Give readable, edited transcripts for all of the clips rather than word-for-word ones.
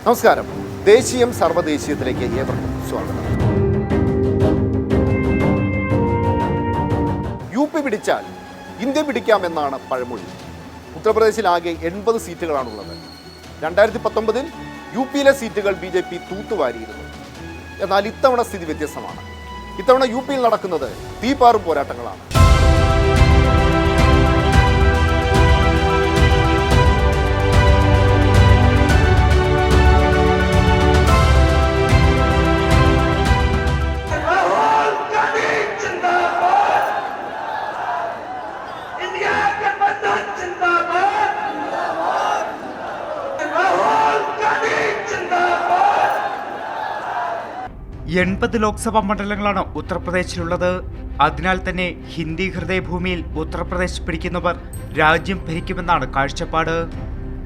നമസ്കാരം. ദേശീയം സർവ്വദേശീയത്തിലേക്ക് ഏവർക്കും സ്വാഗതം. UP പിടിച്ചാൽ ഇന്ത്യ പിടിക്കാമെന്നാണ് പഴമൊഴി. ഉത്തർപ്രദേശിൽ ആകെ 80 സീറ്റുകളാണുള്ളത്. 2019 UPയിലെ സീറ്റുകൾ BJP തൂത്തുവാരിയിരുന്നു. എന്നാൽ ഇത്തവണ സ്ഥിതി വ്യത്യസ്തമാണ്. ഇത്തവണ UPയിൽ നടക്കുന്നത് തീപാറും പോരാട്ടങ്ങളാണ്. ലോക്സഭാ മണ്ഡലങ്ങളാണ് ഉത്തർപ്രദേശിലുള്ളത്. അതിനാൽ തന്നെ ഹിന്ദി ഹൃദയഭൂമിയിൽ ഉത്തർപ്രദേശ് പിടിക്കുന്നവർ രാജ്യം ഭരിക്കുമെന്നാണ് കാഴ്ചപ്പാട്.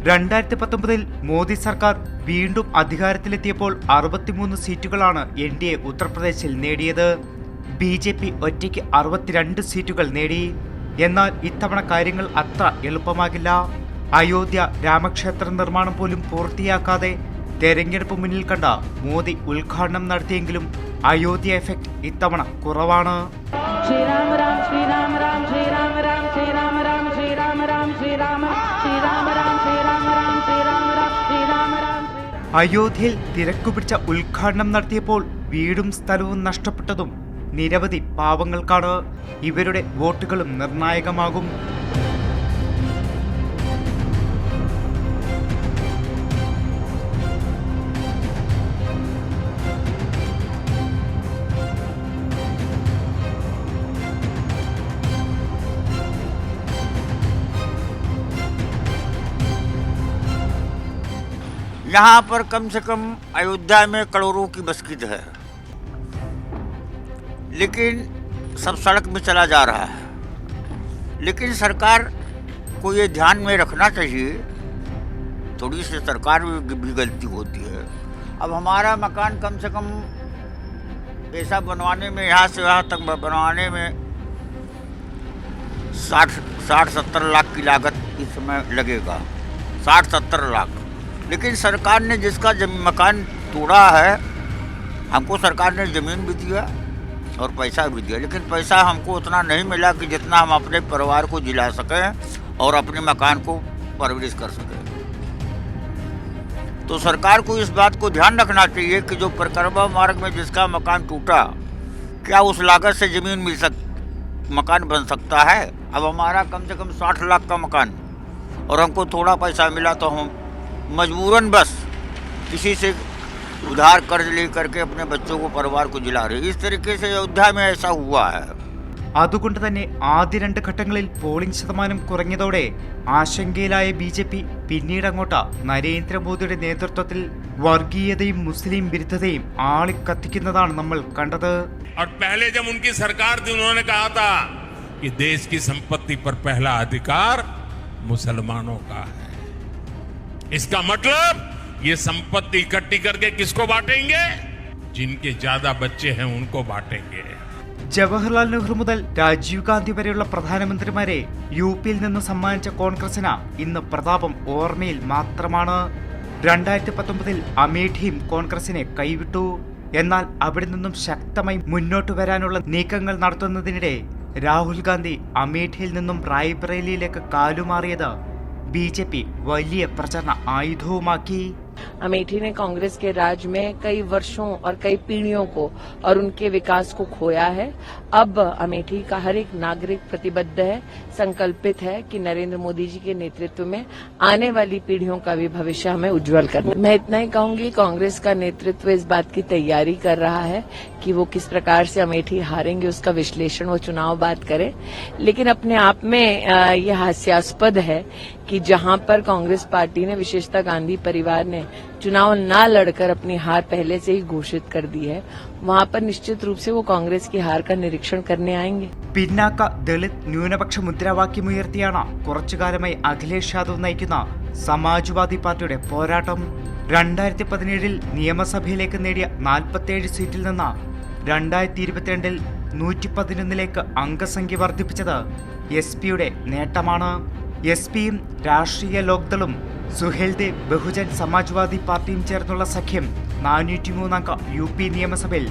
2019 മോദി സർക്കാർ വീണ്ടും അധികാരത്തിലെത്തിയപ്പോൾ 63 സീറ്റുകളാണ് NDA ഉത്തർപ്രദേശിൽ നേടിയത്. BJP ഒറ്റയ്ക്ക് 62 സീറ്റുകൾ നേടി. എന്നാൽ ഇത്തവണ കാര്യങ്ങൾ അത്ര എളുപ്പമാകില്ല. അയോധ്യ രാമക്ഷേത്ര നിർമ്മാണം പോലും പൂർത്തിയാക്കാതെ തെരഞ്ഞെടുപ്പ് മുന്നിൽ കണ്ട മോദി ഉദ്ഘാടനം നടത്തിയെങ്കിലും അയോധ്യ എഫക്ട് ഇത്തവണ കുറവാണ്. ശ്രീരാമ രാം ശ്രീരാമ രാം ശ്രീരാമ രാം ശ്രീരാമ രാം ശ്രീരാമ രാം ശ്രീരാമ ശ്രീരാമ രാം ശ്രീരാമ രാം ശ്രീരാമ രാം ശ്രീരാമ രാം. അയോധ്യയിൽ തിരക്കുപിടിച്ച ഉദ്ഘാടനം നടത്തിയപ്പോൾ വീടും സ്ഥലവും നഷ്ടപ്പെട്ടതും നിരവധി പാവങ്ങൾക്കാണ്. ഇവരുടെ വോട്ടുകളും നിർണായകമാകും. यहाँ पर कम से कम अयोध्या में करोड़ों की बस्कित है, लेकिन सब सड़क में चला जा रहा है. लेकिन सरकार को ये ध्यान में रखना चाहिए, थोड़ी सी सरकार में भी गलती होती है. अब हमारा मकान कम से कम ऐसा बनवाने में, यहाँ से वहाँ तक बनवाने में 60-70 लाख की लागत इस समय लगेगा. 60-70 लाख. लेकिन सरकार ने जिसका मकान तोड़ा है, हमको सरकार ने ज़मीन भी दिया और पैसा भी दिया, लेकिन पैसा हमको उतना नहीं मिला कि जितना हम अपने परिवार को जिला सकें और अपने मकान को परवरिश कर सकें. तो सरकार को इस बात को ध्यान रखना चाहिए कि जो परिक्रमा मार्ग में जिसका मकान टूटा, क्या उस लागत से ज़मीन मकान बन सकता है? अब हमारा कम से कम 60 लाख का मकान और हमको थोड़ा पैसा मिला तो हम मजबूरन बस किसी से उधार कर्ज ले करके अपने बच्चों को, परिवार को जिला रहे. इस तरीके से अयोध्या में ऐसा हुआ है. അതുകൊണ്ട് തന്നെ ആദ്യ 2 ഘട്ടങ്ങളിൽ പോളിംഗ് ശതമാനം കുറഞ്ഞതോടെ ആശങ്കയിലായ BJP പിന്നീട് അങ്ങോട്ട് നരേന്ദ്രമോദിയുടെ നേതൃത്വത്തിൽ വർഗീയതയും മുസ്ലിം വിരുദ്ധതയും ആളിക്കത്തിക്കുന്നതാണ് നമ്മൾ കണ്ടത്. और पहले जब उनकी सरकार थी, उन्होंने कहा था कि देश की संपत्ति पर पहला अधिकार मुसलमानों का है. इसका मतलब ये संपत्ति इकट्ठी करके किसको बांटेंगे? जिनके ज्यादा बच्चे हैं उनको बांटेंगे. ജവഹർലാൽ നെഹ്റു മുതൽ രാജീവ് ഗാന്ധി വരെയുള്ള പ്രധാനമന്ത്രിമാരെ UPയിൽ നിന്ന് സമ്മാനിച്ച കോൺഗ്രസിന് ഇന്ന് പ്രതാപം ഓർമ്മയിൽ മാത്രമാണ്. 2019 അമേഠിയും കോൺഗ്രസിനെ കൈവിട്ടു. എന്നാൽ അവിടെ നിന്നും ശക്തമായി മുന്നോട്ട് വരാനുള്ള നീക്കങ്ങൾ നടത്തുന്നതിനിടെ രാഹുൽ ഗാന്ധി അമേഠിയിൽ നിന്നും റായ്ബറേലിയിലേക്ക് കാലുമാറിയത് BJP വലിയ പ്രചരണ ആയുധവുമാക്കി. अमेठी ने कांग्रेस के राज में कई वर्षों और कई पीढ़ियों को और उनके विकास को खोया है. अब अमेठी का हर एक नागरिक प्रतिबद्ध है, संकल्पित है कि नरेंद्र मोदी जी के नेतृत्व में आने वाली पीढ़ियों का भी भविष्य हमें उज्जवल करना. मैं इतना ही कहूंगी, कांग्रेस का नेतृत्व इस बात की तैयारी कर रहा है कि वो किस प्रकार से अमेठी हारेंगे, उसका विश्लेषण वो चुनाव बाद करे. लेकिन अपने आप में ये हास्यास्पद है कि जहां पर कांग्रेस पार्टी ने, विशेषतः गांधी परिवार ने चुनाव न लड़कर अपनी हार पहले से ही घोषित कर दी है, वहां पर निश्चित रूप से वो कांग्रेस की हार का निरीक्षण करने आएंगे. പിന്നാക്ക ദളിത് ന്യൂനപക്ഷ മുദ്രാവാക്യമുയർത്തിയാണ് കുറച്ചുകാലമായി അഖിലേഷ് യാദവ് നയിക്കുന്ന സമാജ്വാദി പാർട്ടിയുടെ പോരാട്ടം. 2017 നിയമസഭയിലേക്ക് നേടിയ 47 സീറ്റിൽ നിന്ന് 2022 111 അംഗസംഖ്യ വർദ്ധിപ്പിച്ചത് SP യുടെ നേട്ടമാണ്. SP യും രാഷ്ട്രീയ ലോക്ദളും സുഹേൽദേവ് ബഹുജൻ സമാജ്വാദി പാർട്ടിയും ചേർന്നുള്ള സഖ്യം 403 അംഗ UP നിയമസഭയിൽ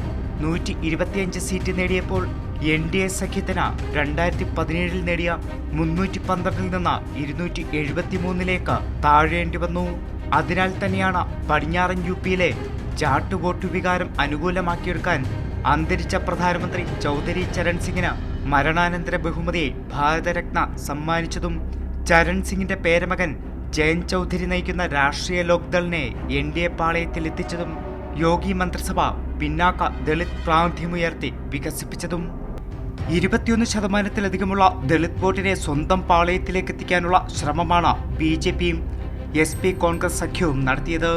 125 സീറ്റ് നേടിയപ്പോൾ NDA സഖ്യത്തിന് 2017 നേടിയ 312 നിന്ന് 273 താഴേണ്ടി വന്നു. അതിനാൽ തന്നെയാണ് പടിഞ്ഞാറൻ UPയിലെ ജാട്ട് വികാരം അനുകൂലമാക്കിയെടുക്കാൻ അന്തരിച്ച പ്രധാനമന്ത്രി ചൗധരി ചരൺ സിംഗിന് മരണാനന്തര ബഹുമതിയെ ഭാരതരത്ന സമ്മാനിച്ചതും. ചരൺ സിംഗിന്റെ പേരമകൻ ജയന്ത് ചൗധരി നയിക്കുന്ന രാഷ്ട്രീയ ലോക്ദളിനെ NDA പാളയത്തിലെത്തിച്ചതും യോഗി മന്ത്രിസഭ പിന്നാക്ക ദളിത് പ്രാതിനിധ്യമുയർത്തി വികസിപ്പിച്ചതും. 21% ദളിത് വോട്ടിനെ സ്വന്തം പാളയത്തിലേക്ക് എത്തിക്കാനുള്ള ശ്രമമാണ് BJPയും SP കോൺഗ്രസ് സഖ്യവും നടത്തിയത്.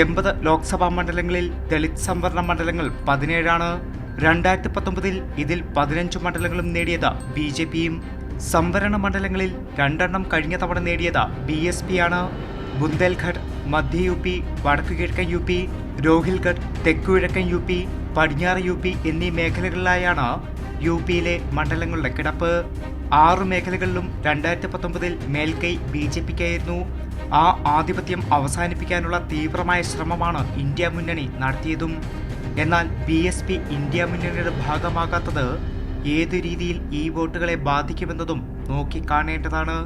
80 ലോക്സഭാ മണ്ഡലങ്ങളിൽ ദളിത് സംവരണ മണ്ഡലങ്ങൾ 17 2019 ഇതിൽ 15 മണ്ഡലങ്ങളും നേടിയത് BJPയും. സംവരണ മണ്ഡലങ്ങളിൽ 2 കഴിഞ്ഞ തവണ നേടിയത് BSPയാണ്. ബുന്ദേൽഖണ്ഡ്, മധ്യ UP, വടക്കുകിഴക്കൻ UP, രോഹിൽഗഡ്, തെക്കുകിഴക്കൻ UP, പടിഞ്ഞാറ് UP എന്നീ മേഖലകളിലായാണ് UPയിലെ മണ്ഡലങ്ങളുടെ കിടപ്പ്. 6 മേഖലകളിലും 2019 മേൽക്കൈ BJPക്കായിരുന്നു. ആ ആധിപത്യം അവസാനിപ്പിക്കാനുള്ള തീവ്രമായ ശ്രമമാണ് ഇന്ത്യ മുന്നണി നടത്തിയതും. എന്നാൽ BSP ഇന്ത്യ മുന്നണിയുടെ ഭാഗമാകാത്തത് ഏതു രീതിയിൽ ഈ വോട്ടുകളെ ബാധിക്കുമെന്നതും നോക്കിക്കാണേണ്ടതാണ്.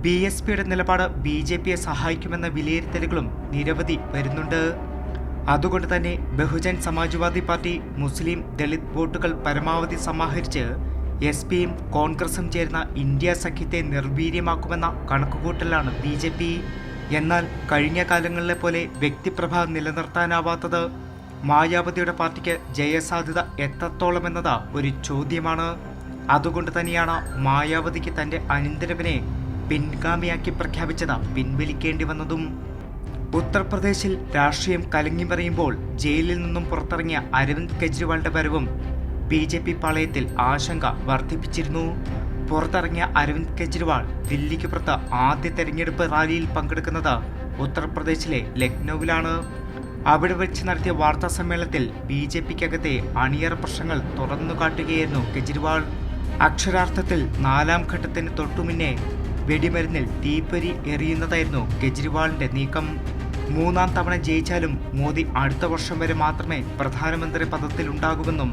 BSPയുടെ നിലപാട് BJPയെ സഹായിക്കുമെന്ന വിലയിരുത്തലുകളും നിരവധി വരുന്നുണ്ട്. അതുകൊണ്ട് തന്നെ ബഹുജൻ സമാജ്വാദി പാർട്ടി മുസ്ലിം ദളിത് വോട്ടുകൾ പരമാവധി സമാഹരിച്ച് SPയും കോൺഗ്രസും ചേർന്ന ഇന്ത്യ സഖ്യത്തെ നിർവീര്യമാക്കുമെന്ന കണക്കുകൂട്ടലാണ് BJP. എന്നാൽ കഴിഞ്ഞ കാലങ്ങളിലെ പോലെ വ്യക്തിപ്രഭാവം നിലനിർത്താനാവാത്തത് മായാവതിയുടെ പാർട്ടിക്ക് ജയസാധ്യത എത്രത്തോളമെന്നത് ഒരു ചോദ്യമാണ്. അതുകൊണ്ട് തന്നെയാണ് മായാവതിക്ക് തന്റെ അനന്തരവനെ പിൻഗാമിയാക്കി പ്രഖ്യാപിച്ചത് പിൻവലിക്കേണ്ടി വന്നതും. ഉത്തർപ്രദേശിൽ രാഷ്ട്രീയം കലങ്ങിമറിയുമ്പോൾ ജയിലിൽ നിന്നും പുറത്തിറങ്ങിയ അരവിന്ദ് കെജ്രിവാളിന്റെ വരവും BJP പാളയത്തിൽ ആശങ്ക വർദ്ധിപ്പിച്ചിരുന്നു. പുറത്തിറങ്ങിയ അരവിന്ദ് കെജ്രിവാൾ ദില്ലിക്ക് പുറത്ത് ആദ്യ തെരഞ്ഞെടുപ്പ് റാലിയിൽ പങ്കെടുക്കുന്നത് ഉത്തർപ്രദേശിലെ ലക്നൌവിലാണ്. അവിടെ വെച്ച് നടത്തിയ വാർത്താ സമ്മേളനത്തിൽ BJPക്കകത്തെ അണിയറ പ്രശ്നങ്ങൾ തുറന്നുകാട്ടുകയായിരുന്നു കെജ്രിവാൾ. അക്ഷരാർത്ഥത്തിൽ 4ാം ഘട്ടത്തിന് തൊട്ടുമുന്നേ വെടിമരുന്നിൽ തീപ്പൊരി എറിയുന്നതായിരുന്നു കെജ്രിവാളിന്റെ നീക്കം. 3ാം തവണ ജയിച്ചാലും മോദി അടുത്ത വർഷം വരെ മാത്രമേ പ്രധാനമന്ത്രി പദത്തിലുണ്ടാകുമെന്നും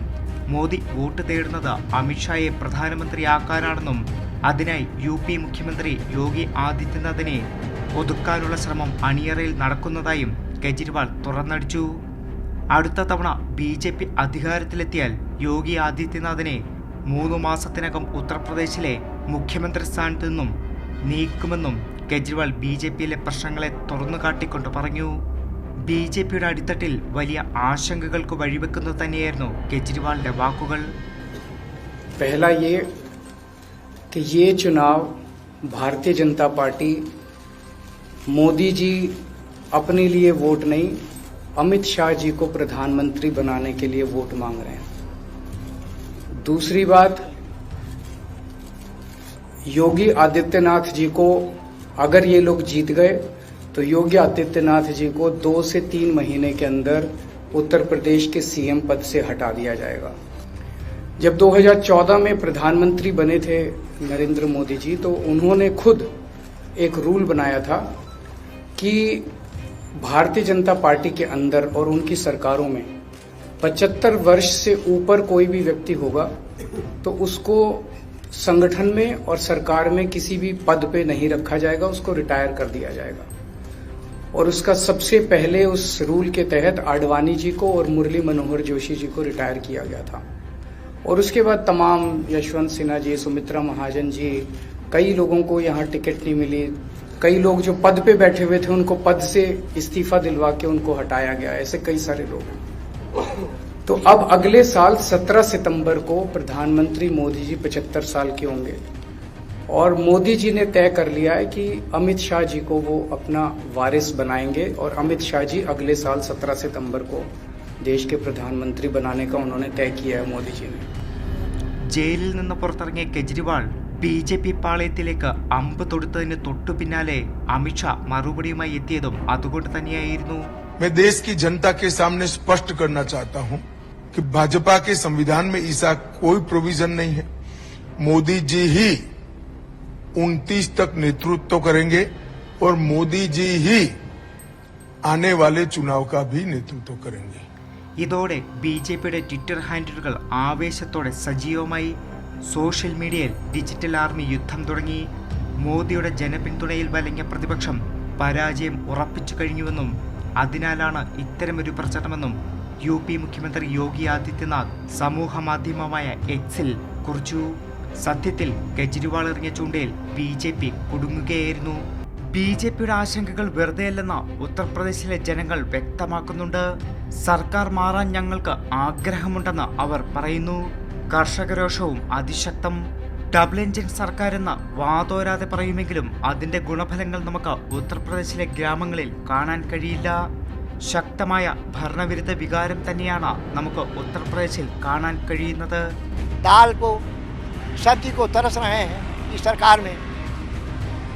മോദി വോട്ട് തേടുന്നത് അമിത്ഷായെ പ്രധാനമന്ത്രിയാക്കാനാണെന്നും അതിനായി UP മുഖ്യമന്ത്രി യോഗി ആദിത്യനാഥിനെ ഒതുക്കാനുള്ള ശ്രമം അണിയറയിൽ നടക്കുന്നതായും കെജ്രിവാൾ തുറന്നടിച്ചു. അടുത്ത തവണ BJP അധികാരത്തിലെത്തിയാൽ യോഗി ആദിത്യനാഥിനെ 3 മാസത്തിനകം ഉത്തർപ്രദേശിലെ മുഖ്യമന്ത്രി സ്ഥാനത്ത് നിന്നും നീക്കുമെന്നും കെജ്രിവാൾ BJPയിലെ പ്രശ്നങ്ങളെ തുറന്നുകാട്ടിക്കൊണ്ട് പറഞ്ഞു. BJPയുടെ അടിത്തട്ടിൽ വലിയ ആശങ്കകൾക്ക് വഴിവെക്കുന്നത് തന്നെയായിരുന്നു കെജ്രിവാളിന്റെ വാക്കുകൾ. पहला ये कि ये चुनाव भारतीय जनता पार्टी मोदी जी अपने लिए वोट नहीं, अमित शाह जी को प्रधानमंत्री बनाने के लिए वोट मांग रहे हैं. दूसरी बात, योगी आदित्यनाथ जी को अगर ये लोग जीत गए तो योगी आदित्यनाथ जी को 2 से 3 महीने के अंदर उत्तर प्रदेश के CM पद से हटा दिया जाएगा. जब 2014 में प्रधानमंत्री बने थे नरेंद्र मोदी जी, तो उन्होंने खुद एक रूल बनाया था कि भारतीय जनता पार्टी के अंदर और उनकी सरकारों में 75 वर्ष से ऊपर कोई भी व्यक्ति होगा तो उसको संगठन में और सरकार में किसी भी पद पे नहीं रखा जाएगा, उसको रिटायर कर दिया जाएगा. और उसका सबसे पहले उस रूल के तहत आडवाणी जी को और मुरली मनोहर जोशी जी को रिटायर किया गया था. और उसके बाद तमाम यशवंत सिन्हा जी, सुमित्रा महाजन जी, कई लोगों को यहाँ टिकट नहीं मिली. कई लोग जो पद पे बैठे हुए थे उनको पद से इस्तीफा दिलवा के उनको हटाया गया. ऐसे कई सारे लोग हैं. तो अब अगले साल 17 सितंबर को प्रधानमंत्री मोदी जी 75 साल के होंगे और मोदी जी ने तय कर लिया है कि अमित शाह जी को वो अपना वारिस बनाएंगे और अमित शाह जी अगले साल 17 सितंबर को देश के प्रधानमंत्री बनाने का उन्होंने तय किया है मोदी जी ने. ജയിലിൽ നിന്ന് പുറത്തിറങ്ങിയ കെജ്രിവാൾ BJP പാളയത്തിലേക്ക് അമ്പ് തൊടുത്തതിന് തൊട്ടു പിന്നാലെ അമിത്ഷാ മറുപടിയുമായി എത്തിയതും അതുകൊണ്ട് തന്നെയായിരുന്നു. मैं देश की जनता के सामने स्पष्ट करना चाहता हूं कि भाजपा के संविधान में ऐसा कोई प्रोविजन नहीं है. मोदी जी ही 29 तक नेतृत्व करेंगे और मोदी जी ही आने वाले चुनाव का भी नेतृत्व करेंगे। ഇതോടെ BJPയുടെ ട്വിറ്റർ ഹാൻഡിലുകൾ ആവേശത്തോടെ സജീവമായി. സോഷ്യൽ മീഡിയയിൽ ഡിജിറ്റൽ ആർമി യുദ്ധം തുടങ്ങി. മോദിയുടെ ജനപിന്തുണയിൽ വലങ്ങിയ പ്രതിപക്ഷം പരാജയം ഉറപ്പിച്ചു കഴിഞ്ഞുവെന്നും അതിനാലാണ് ഇത്തരമൊരു പ്രചരണമെന്നും UP മുഖ്യമന്ത്രി യോഗി ആദിത്യനാഥ് സമൂഹ മാധ്യമമായ എക്സിൽ കുറിച്ചു. സത്യത്തിൽ കെജ്രിവാൾ എറിഞ്ഞ ചൂണ്ടയിൽ BJP കുടുങ്ങുകയായിരുന്നു. BJPയുടെ ആശങ്കകൾ വെറുതെയല്ലെന്ന് ഉത്തർപ്രദേശിലെ ജനങ്ങൾ വ്യക്തമാക്കുന്നുണ്ട്. സർക്കാർ മാറാൻ ഞങ്ങൾക്ക് ആഗ്രഹമുണ്ടെന്ന് അവർ പറയുന്നു. കർഷകരോഷവും അതിശക്തം. ഡബിൾ എഞ്ചിൻ സർക്കാരെന്ന് വാതോരാതെ പറയുമെങ്കിലും അതിന്റെ ഗുണഫലങ്ങൾ നമുക്ക് ഉത്തർപ്രദേശിലെ ഗ്രാമങ്ങളിൽ കാണാൻ കഴിയില്ല. ശക്തമായ ഭരണവിരുദ്ധ വികാരം തന്നെയാണ് നമുക്ക് ഉത്തർപ്രദേശിൽ കാണാൻ കഴിയുന്നത്. दाल को सब्जी को तरस रहे हैं इस सरकार में,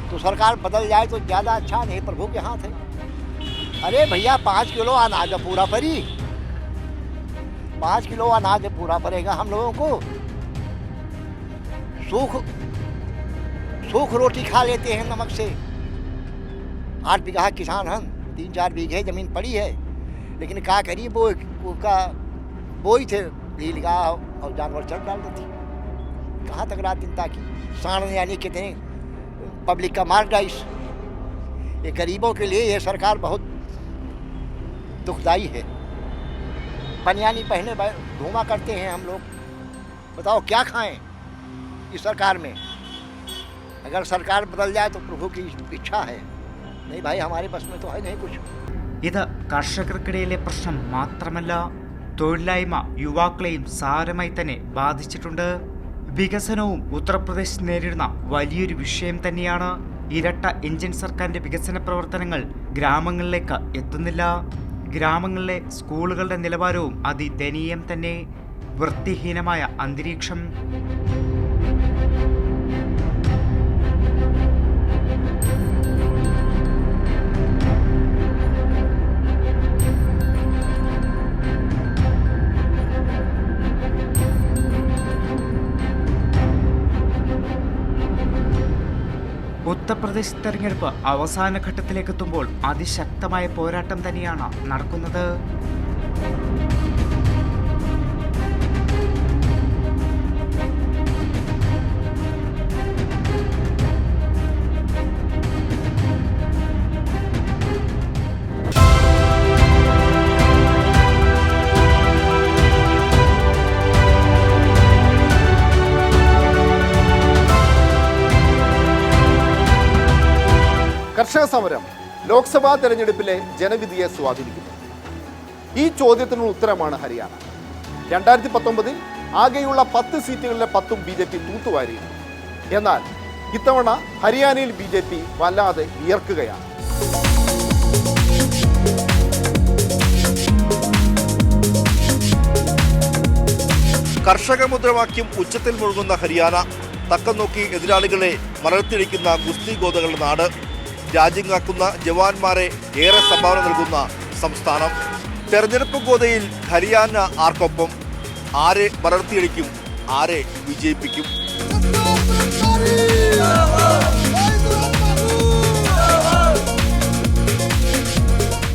तो सरकार बदल जाए तो ज़्यादा अच्छा नहीं, प्रभु के हाथ है। अरे भैया 5 किलो अनाज पूरा पड़ी, 5 किलो अनाज पूरा पड़ेगा हम लोगों को। सूख रोटी खा लेते हैं नमक से। 8 बीघा किसान हम, 3-4 बीघे ज़मीन पड़ी है, लेकिन क्या करिए वो उसका बोई थे ढील का और जानवर चढ़ डालते थे। कहाँ तक रात दिन ताकि साण यानी कितने पब्लिक का मार डाइस। ये गरीबों के लिए ये सरकार बहुत दुखदाई है। बनियानी पहने घूमा करते हैं हम लोग, बताओ क्या खाएं इस सरकार में। अगर सरकार बदल जाए तो प्रभु की इच्छा है, नहीं भाई हमारे बस में तो है नहीं कुछ। ഇത് കർഷകർക്കിടയിലെ പ്രശ്നം മാത്രമല്ല, തൊഴിലില്ലായ്മ യുവാക്കളെയും സാരമായി തന്നെ ബാധിച്ചിട്ടുണ്ട്. വികസനവും ഉത്തർപ്രദേശ് നേരിടുന്ന വലിയൊരു വിഷയം തന്നെയാണ്. ഇരട്ട എഞ്ചിൻ സർക്കാരിന്റെ വികസന പ്രവർത്തനങ്ങൾ ഗ്രാമങ്ങളിലേക്ക് എത്തുന്നില്ല. ഗ്രാമങ്ങളിലെ സ്കൂളുകളുടെ നിലവാരവും അതിദയനീയം തന്നെ. വൃത്തിഹീനമായ അന്തരീക്ഷം. ഉത്തർപ്രദേശ് തെരഞ്ഞെടുപ്പ് അവസാന ഘട്ടത്തിലേക്കെത്തുമ്പോൾ അതിശക്തമായ പോരാട്ടം തന്നെയാണ് നടക്കുന്നത്. കർഷക സമരം ലോക്സഭാ തെരഞ്ഞെടുപ്പിലെ ജനവിധിയെ സ്വാധീനിക്കുന്നു. ഈ ചോദ്യത്തിനുള്ള ഉത്തരമാണ് ഹരിയാന. 2019 ആകെയുള്ള 10 സീറ്റുകളിലെ 10ഉം BJP തൂത്തുവാരിയിരുന്നു. എന്നാൽ ഇത്തവണ ഹരിയാനയിൽ BJP വല്ലാതെ വിയർക്കുകയാണ്. കർഷക മുദ്രാവാക്യം ഉച്ചത്തിൽ മുഴുകുന്ന ഹരിയാന, തക്കം നോക്കി എതിരാളികളെ മലർത്തിടിക്കുന്ന ഗുസ്തി ഗോതകളുടെ നാട്, രാജ്യം കാക്കുന്ന ജവാന്മാരെ ഏറെ സംഭാവന നൽകുന്ന സംസ്ഥാനം. തെരഞ്ഞെടുപ്പ് ഗോതയിൽ ഹരിയാന ആർക്കൊപ്പം? ആരെ മലർത്തിയടിക്കും? ആരെ വിജയിപ്പിക്കും?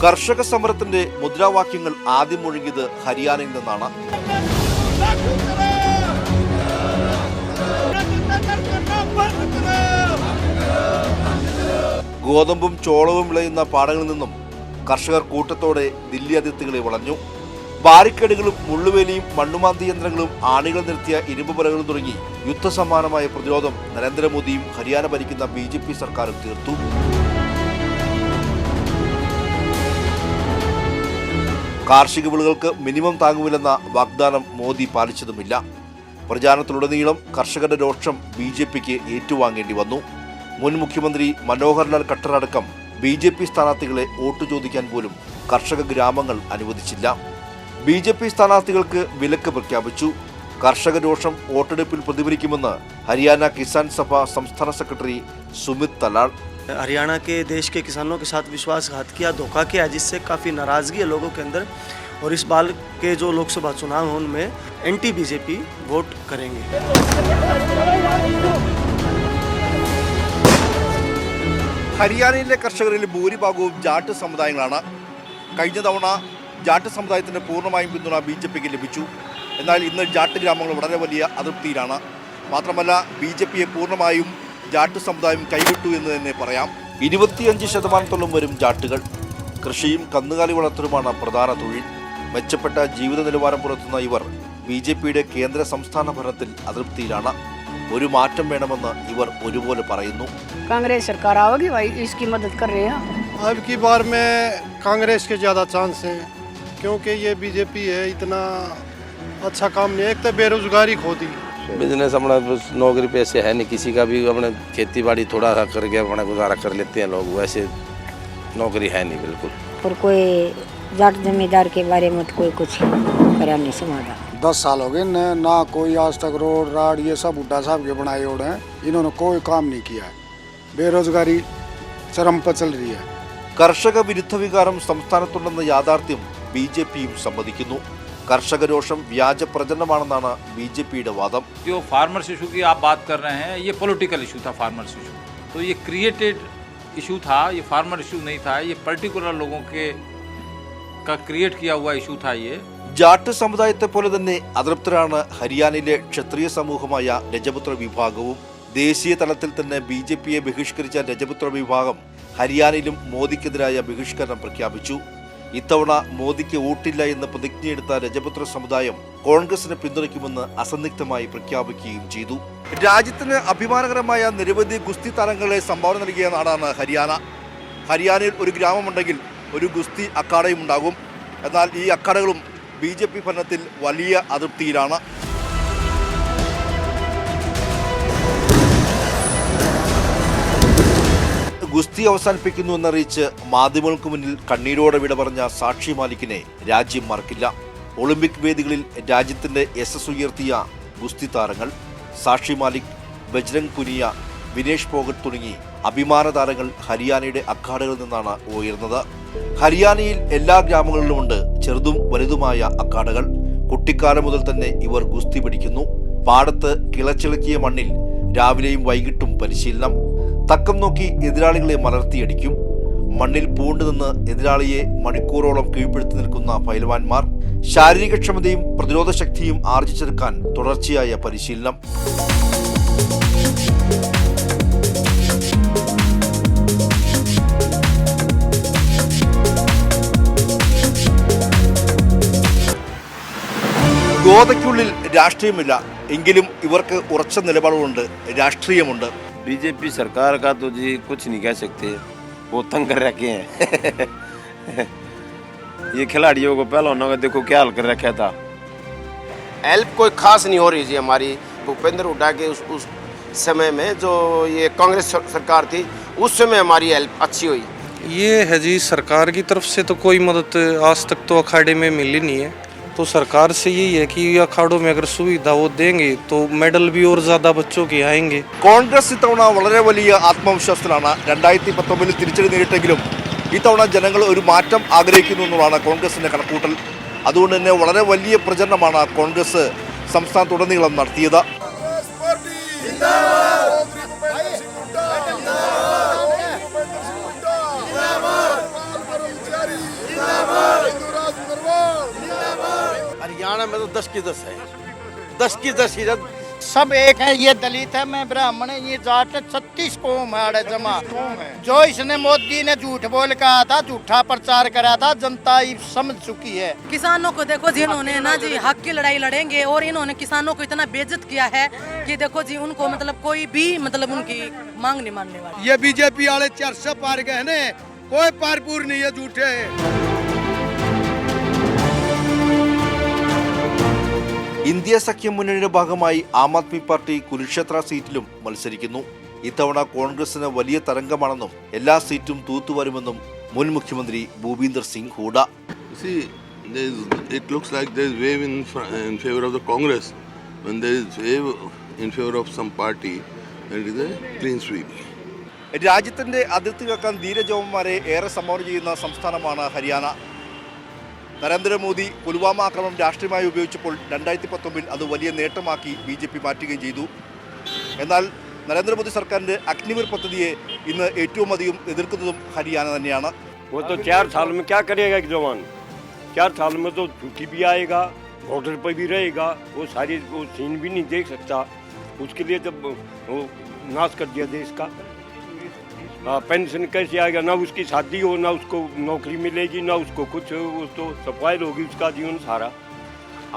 കർഷക സമരത്തിന്റെ മുദ്രാവാക്യങ്ങൾ ആദ്യം മുഴങ്ങിയത് ഹരിയാനയിൽ നിന്നാണ്. ഗോതമ്പും ചോളവും വിളയുന്ന പാടങ്ങളിൽ നിന്നും കർഷകർ കൂട്ടത്തോടെ ദില്ലി അതിർത്തികളെ വളഞ്ഞു. ബാരിക്കേഡുകളും മുള്ളുവേലിയും മണ്ണുമാന്തി യന്ത്രങ്ങളും ആണികൾ നിർത്തിയ ഇരുമ്പ് പലകളും തുടങ്ങി യുദ്ധസമാനമായ പ്രതിരോധം നരേന്ദ്രമോദിയും ഹരിയാന ഭരിക്കുന്ന BJP സർക്കാരും തീർത്തു. കാർഷിക വിളകൾക്ക് മിനിമം താങ്ങുവില്ലെന്ന വാഗ്ദാനം മോദി പാലിച്ചതുമില്ല. പ്രചാരണത്തിലുടനീളം കർഷകരുടെ രോഷം BJPക്ക് ഏറ്റുവാങ്ങേണ്ടി വന്നു. മുൻ മുഖ്യമന്ത്രി മനോഹർ ലാൽ ഖട്ടർ അടക്കം BJP സ്ഥാനാർത്ഥികളെ വോട്ട് ചോദിക്കാൻ പോലും കർഷക ഗ്രാമങ്ങൾ അനുവദിച്ചില്ല. BJP സ്ഥാനാർത്ഥികൾക്ക് വിലക്ക് പ്രഖ്യാപിച്ചു. കർഷക രോഷം വോട്ടെടുപ്പിൽ പ്രതിഫലിക്കുമെന്ന് ഹരിയാന കിസാൻ സഭ സംസ്ഥാന സെക്രട്ടറി സുമിത് തലാൾ. हरियाणा के देश के किसानों के साथ विश्वासघात किया, धोखा किया, जिससे काफ़ी नाराज़गी है लोगों के अंदर। और इस बार के जो लोकसभा चुनाव हैं उनमें एंटी BJP वोट करेंगे। ഹരിയാനയിലെ കർഷകരിൽ ഭൂരിഭാഗവും ജാട്ട് സമുദായങ്ങളാണ്. കഴിഞ്ഞ തവണ ജാട്ട് സമുദായത്തിന് പൂർണ്ണമായും പിന്തുണ BJPക്ക് ലഭിച്ചു. എന്നാൽ ഇന്ന് ജാട്ട് ഗ്രാമങ്ങൾ വളരെ വലിയ അതൃപ്തിയിലാണ്. മാത്രമല്ല BJPയെ പൂർണ്ണമായും ജാട്ട് സമുദായം കൈവിട്ടു എന്ന് തന്നെ പറയാം. 25% വരും ജാട്ടുകൾ. കൃഷിയും കന്നുകാലി വളർത്തലുമാണ് പ്രധാന തൊഴിൽ. മെച്ചപ്പെട്ട ജീവിത നിലവാരം പുലർത്തുന്ന ഇവർ BJPയുടെ കേന്ദ്ര സംസ്ഥാന ഭരണത്തിൽ അതൃപ്തിയിലാണ്. ഒരു മാറ്റം വേണമെന്ന് ഇവർ ഒരുപോലെ പറയുന്നു. कांग्रेस सरकार आओगी भाई, इसकी मदद कर रहे हैं. अब की बार में कांग्रेस के ज़्यादा चांस हैं, क्योंकि ये BJP है, इतना अच्छा काम नहीं है. एक तो बेरोजगारी खो दी. बिजनेस अपना नौकरी पैसे है नहीं किसी का भी, अपने खेती बाड़ी थोड़ा सा करके अपना गुजारा कर लेते हैं लोग, वैसे नौकरी है नहीं बिल्कुल. और कोई जाट जमींदार के बारे में कोई कुछ करा नहीं समाधान. 10 साल हो गए ना कोई आज तक रोड राड ये सब बुड्ढा साहब के बनाए ओढ़ हैं, इन्होंने कोई काम नहीं किया है. बेरोजगारी चरम पर चल रही है. കർഷക വിരുദ്ധ വികാരം സംസ്ഥാനത്തുണ്ടെന്ന യാഥാർത്ഥ്യം BJPയും സമ്മതിക്കുന്നു. കർഷക രോഷം വ്യാജ പ്രചരണമാണെന്നാണ് BJPയുടെ വാദം. जो फार्मर्स इशू की आप बात कर रहे हैं, ये पॉलिटिकल इशू था. फार्मर्स इशू तो ये क्रिएटेड इशू था, ये फार्मर इशू नहीं था, ये पर्टिकुलर लोगों के का क्रिएट किया हुआ इशू था. ये ജാട്ട് സമുദായത്തെ പോലെ തന്നെ അതൃപ്തരാണ് ഹരിയാനയിലെ ക്ഷത്രിയ സമൂഹമായ രജപുത്ര വിഭാഗവും. ദേശീയ തലത്തിൽ തന്നെ BJPയെ ബഹിഷ്കരിച്ച രജപുത്ര വിഭാഗം ഹരിയാനയിലും മോദിക്കെതിരായ ബഹിഷ്കരണം പ്രഖ്യാപിച്ചു. ഇത്തവണ മോദിക്ക് വോട്ടില്ല എന്ന് പ്രതിജ്ഞയെടുത്ത രജപുത്ര സമുദായം കോൺഗ്രസിനെ പിന്തുണയ്ക്കുമെന്ന് അസന്നിഗ്ധമായി പ്രഖ്യാപിക്കുകയും ചെയ്തു. രാജ്യത്തിന് അഭിമാനകരമായ നിരവധി ഗുസ്തി താരങ്ങളെ സംഭാവന നൽകിയ നാടാണ് ഹരിയാന. ഹരിയാനയിൽ ഒരു ഗ്രാമമുണ്ടെങ്കിൽ ഒരു ഗുസ്തി അഖാഡയും ഉണ്ടാകും. എന്നാൽ ഈ അഖാഡകളും BJP ഭരണത്തിൽ വലിയ അതൃപ്തിയിലാണ്. ഗുസ്തി അവസാനിപ്പിക്കുന്നു എന്നറിയിച്ച് മാധ്യമങ്ങൾക്ക് മുന്നിൽ കണ്ണീരോടെ വിട പറഞ്ഞ സാക്ഷി മാലിക്കിനെ രാജ്യം മറക്കില്ല. ഒളിമ്പിക് വേദികളിൽ രാജ്യത്തിന്റെ യശസ് ഉയർത്തിയ ഗുസ്തി താരങ്ങൾ സാക്ഷി മാലിക്, ബജ്രംഗ് പുനിയ, വിനേഷ് ഫോഗട്ട് തുടങ്ങി അഭിമാന താരങ്ങൾ ഹരിയാനയുടെ അഖാഡകളിൽ നിന്നാണ് ഉയർന്നത്. ഹരിയാനയിൽ എല്ലാ ഗ്രാമങ്ങളിലുമുണ്ട് ചെറുതും വലുതുമായ അഖാഡകൾ. കുട്ടിക്കാലം മുതൽ തന്നെ ഇവർ ഗുസ്തി പഠിക്കുന്നു. പാടത്ത് കിളച്ചിളക്കിയ മണ്ണിൽ രാവിലെയും വൈകിട്ടും പരിശീലനം. തക്കം നോക്കി എതിരാളികളെ മലർത്തിയടിക്കും. മണ്ണിൽ പൂണ്ടുനിന്ന് എതിരാളിയെ മണിക്കൂറോളം കീഴ്പ്പെടുത്തി നിൽക്കുന്ന പൈലവാന്മാർ. ശാരീരികക്ഷമതയും പ്രതിരോധ ശക്തിയും ആർജിച്ചെടുക്കാൻ തുടർച്ചയായ പരിശീലനം. ഗോതയ്ക്കുള്ളിൽ രാഷ്ട്രീയമില്ല, എങ്കിലും ഇവർക്ക് ഉറച്ച നിലപാടുകളുണ്ട്, രാഷ്ട്രീയമുണ്ട്. BJP सरकार का तो जी कुछ नहीं कह सकते, वो तंग कर रखे हैं. ये खिलाड़ियों को पहलवानों का देखो क्या हाल कर रखा था. हेल्प कोई खास नहीं हो रही जी हमारी. भूपेंद्र हुड्डा के उस समय में जो ये कांग्रेस सरकार थी, उस समय हमारी हेल्प अच्छी हुई. ये है जी, सरकार की तरफ से तो कोई मदद आज तक तो अखाड़े में मिली नहीं है. तो सरकार से यही है कि अखाड़ों में अगर सुविधा वो देंगे तो मेडल भी और ज़्यादा बच्चों के आएंगे. കോൺഗ്രസ് ഇത്തവണ വളരെ വലിയ ആത്മവിശ്വാസത്തിലാണ്. 2019 തിരിച്ചടി നേരിട്ടെങ്കിലും ഇത്തവണ ജനങ്ങൾ ഒരു മാറ്റം ആഗ്രഹിക്കുന്നു എന്നുള്ളതാണ് കോൺഗ്രസിന്റെ കണക്കൂട്ടൽ. അതുകൊണ്ട് തന്നെ വളരെ വലിയ പ്രചരണമാണ് കോൺഗ്രസ് സംസ്ഥാനത്തുടനീളം നടത്തിയത്. हरियाणा में तो 10 की 10 है. 10 की 10 ही सब एक है. ये दलित है, मैं ब्राह्मण है, ये जाट है. 36 कौम है जमा. जो इसने मोदी ने झूठ बोल कहा था, झूठा प्रचार करा था, जनता समझ चुकी है. किसानों को देखो जी, इन्होंने ना जी हक की लड़ाई लड़ेंगे, और इन्होंने किसानों को इतना बेइज्जत किया है कि देखो जी उनको मतलब कोई भी मतलब उनकी मांग नहीं मानने वाला. ये BJP वाले 400 पार गए ने, कोई पारपूर नहीं है, झूठे है. ഇന്ത്യ സഖ്യം മുന്നണിയുടെ ഭാഗമായി ആം ആദ്മി പാർട്ടി കുരുക്ഷേത്ര സീറ്റിലും മത്സരിക്കുന്നു. ഇത്തവണ കോൺഗ്രസിന് വലിയ തരംഗമാണെന്നും എല്ലാ സീറ്റും തൂത്തുവരുമെന്നും മുൻ മുഖ്യമന്ത്രി Bhupinder Singh Hooda. It looks like there is wave in favor of the Congress. When there is wave in favor of some party, that is a clean sweep. രാജ്യത്തിന്റെ അതിർത്തി കാക്കാൻ ധീരജവാന്മാരെ ഏറെ സംഭാവന ചെയ്യുന്ന സംസ്ഥാനമാണ് ഹരിയാന. നരേന്ദ്രമോദി പുൽവാമ ആക്രമണം രാഷ്ട്രീയമായി ഉപയോഗിച്ചപ്പോൾ 2019 അത് വലിയ നേട്ടമാക്കി BJP മാറ്റുകയും ചെയ്തു. എന്നാൽ നരേന്ദ്രമോദി സർക്കാരിൻ്റെ അഗ്നിവീർ പദ്ധതിയെ ഇന്ന് ഏറ്റവും അധികം എതിർക്കുന്നതും ഹരിയാന തന്നെയാണ്. वो तो 4 साल में क्या करेगा एक जवान? 4 साल में तो छुट्टी भी आएगा, बॉर्डर पर भी रहेगा, वो सारी वो सीन भी नहीं देख सकता. उसके लिए जब वो नाश कर दिया देश का. पेंशन कैसे आएगा? ना उसकी शादी हो, ना उसको नौकरी मिलेगी, ना उसको कुछ, वो तो सफाइल होगी उसका जीवन सारा.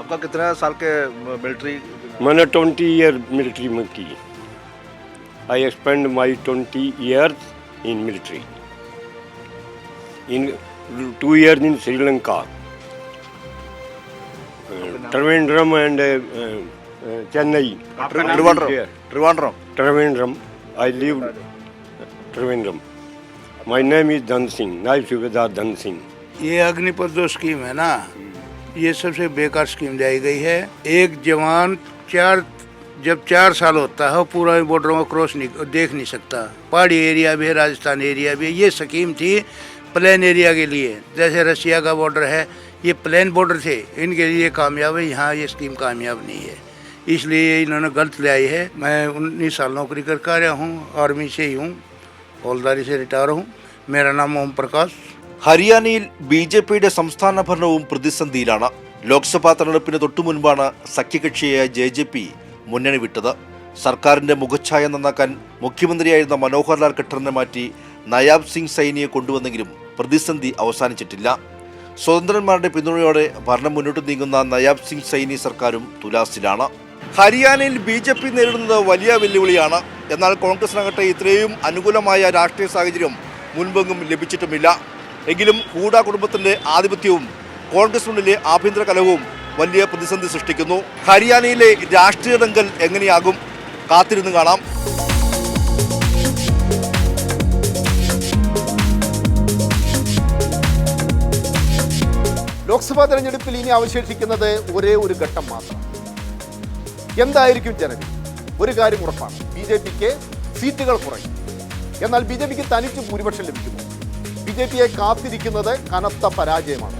आपका कितने साल के मिलिट्री? मैंने 20 ईयर मिलिट्री में की. I spend my 20 years in military. In 2 years in Sri Lanka, Trivandrum and Chennai. Trivandrum. I live Trivandrum. My name is Dhan Singh, Naib Subedar Dhan Singh. ये अग्निपथ जो स्कीम है ना, ये सबसे बेकार स्कीम लाई गई है. एक जवान जब 4 साल होता है पूरा बॉर्डर को क्रॉस देख नहीं सकता. पहाड़ी एरिया भी है, राजस्थान एरिया भी है. ये स्कीम थी प्लेन एरिया के लिए, जैसे रशिया का बॉर्डर है, ये प्लेन बॉर्डर थे, इनके लिए कामयाब है. यहाँ ये स्कीम कामयाब नहीं है, इसलिए इन्होंने गलत ले आई है. मैं 19 साल नौकरी करके आ रहा हूँ, आर्मी से ही हूँ, हौलदारी से रिटायर हूँ. मेरा नाम ओम प्रकाश. ഹരിയാനയിൽ BJPയുടെ സംസ്ഥാന ഭരണവും പ്രതിസന്ധിയിലാണ്. ലോക്സഭാ തെരഞ്ഞെടുപ്പിന് തൊട്ടു മുൻപാണ് സഖ്യകക്ഷിയായ JJP മുന്നണി വിട്ടത്. സർക്കാരിന്റെ മുഖച്ഛായ നന്നാക്കാൻ മുഖ്യമന്ത്രിയായിരുന്ന മനോഹർ ലാൽ ഖട്ടറിനെ മാറ്റി നയാബ് സിംഗ് സൈനിയെ കൊണ്ടുവന്നെങ്കിലും പ്രതിസന്ധി അവസാനിച്ചിട്ടില്ല. സ്വതന്ത്രന്മാരുടെ പിന്തുണയോടെ ഭരണം മുന്നോട്ട് നീങ്ങുന്ന നയാബ് സിംഗ് സൈനി സർക്കാരും തുലാസിലാണ്. ഹരിയാനയിൽ BJP നേരിടുന്നത് വലിയ വെല്ലുവിളിയാണ്. എന്നാൽ കോൺഗ്രസിനാകട്ടെ ഇത്രയും അനുകൂലമായ രാഷ്ട്രീയ സാഹചര്യം മുൻപെങ്ങും ലഭിച്ചിട്ടുമില്ല. എങ്കിലും ഹൂഡ കുടുംബത്തിന്റെ ആധിപത്യവും കോൺഗ്രസിനുള്ളിലെ ആഭ്യന്തര കലഹവും വലിയ പ്രതിസന്ധി സൃഷ്ടിക്കുന്നു. ഹരിയാനയിലെ രാഷ്ട്രീയ ദംഗൽ എങ്ങനെയാകും? കാത്തിരുന്ന് കാണാം. ലോക്സഭാ തെരഞ്ഞെടുപ്പിൽ ഇനി അവശേഷിക്കുന്നത് ഒരേ ഒരു ഘട്ടം മാത്രം. എന്തായിരിക്കും ജനവിധി? ഒരു കാര്യം ഉറപ്പാണ്, BJPക്ക് സീറ്റുകൾ കുറയും. എന്നാൽ BJPക്ക് തനിച്ച് ഭൂരിപക്ഷം ലഭിക്കുമോ? BJPയെ കാത്തിരിക്കുന്നത് കനത്ത പരാജയമാണ്.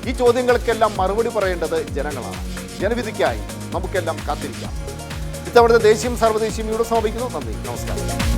ഈ ചോദ്യങ്ങൾക്കെല്ലാം മറുപടി പറയേണ്ടത് ജനങ്ങളാണ്. ജനവിധിക്കായി നമുക്കെല്ലാം കാത്തിരിക്കാം. ഇത്തവണത്തെ ദേശീയം സർവ്വദേശീയം ഇവിടെ സമാപിക്കുന്നു. നന്ദി, നമസ്കാരം.